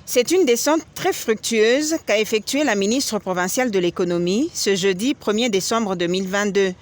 C'est une descente très fructueuse qu'a effectuée la ministre provinciale de l'économie ce jeudi 1er décembre 2022.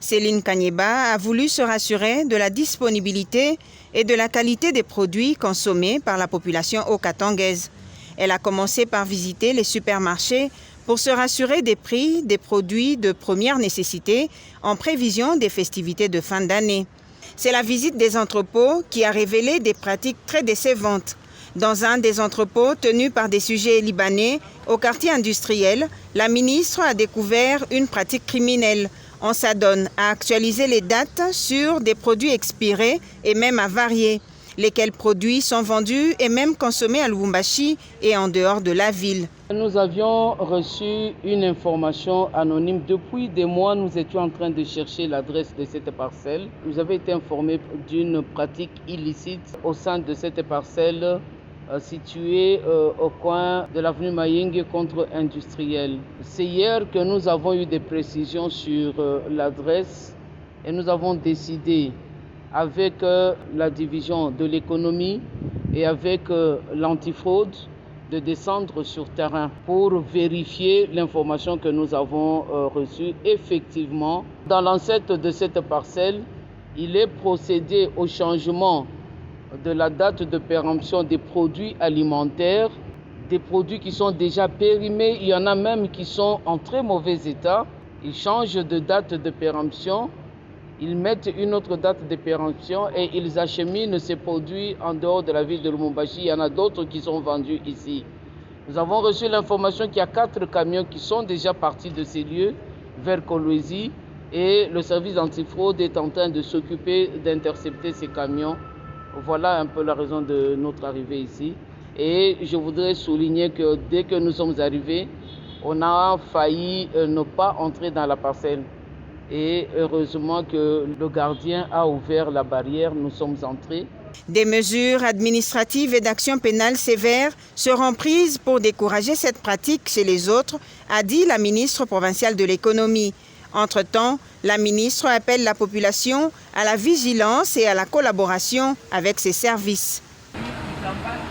Céline Kanyeba a voulu se rassurer de la disponibilité et de la qualité des produits consommés par la population okatongaise. Elle a commencé par visiter les supermarchés pour se rassurer des prix des produits de première nécessité en prévision des festivités de fin d'année. C'est la visite des entrepôts qui a révélé des pratiques très décevantes. Dans un des entrepôts tenus par des sujets libanais au quartier industriel, la ministre a découvert une pratique criminelle. On s'adonne à actualiser les dates sur des produits expirés et même à varier. Lesquels produits sont vendus et même consommés à Lubumbashi et en dehors de la ville. Nous avions reçu une information anonyme. Depuis des mois, nous étions en train de chercher l'adresse de cette parcelle. Nous avons été informés d'une pratique illicite au sein de cette parcelle située au coin de l'avenue Mayenge contre industriel. C'est hier que nous avons eu des précisions sur l'adresse et nous avons décidé avec la division de l'économie et avec l'antifraude de descendre sur terrain pour vérifier l'information que nous avons reçue. Effectivement, dans l'enceinte de cette parcelle, il est procédé au changement de la date de péremption des produits alimentaires, des produits qui sont déjà périmés, il y en a même qui sont en très mauvais état. Ils changent de date de péremption, ils mettent une autre date de péremption et ils acheminent ces produits en dehors de la ville de Lubumbashi. Il y en a d'autres qui sont vendus ici. Nous avons reçu l'information qu'il y a 4 camions qui sont déjà partis de ces lieux vers Kolwezi et le service antifraude est en train de s'occuper d'intercepter ces camions. Voilà un peu la raison de notre arrivée ici. Et je voudrais souligner que dès que nous sommes arrivés, on a failli ne pas entrer dans la parcelle. Et heureusement que le gardien a ouvert la barrière, nous sommes entrés. Des mesures administratives et d'actions pénales sévères seront prises pour décourager cette pratique chez les autres, a dit la ministre provinciale de l'économie. Entre-temps, la ministre appelle la population à la vigilance et à la collaboration avec ses services.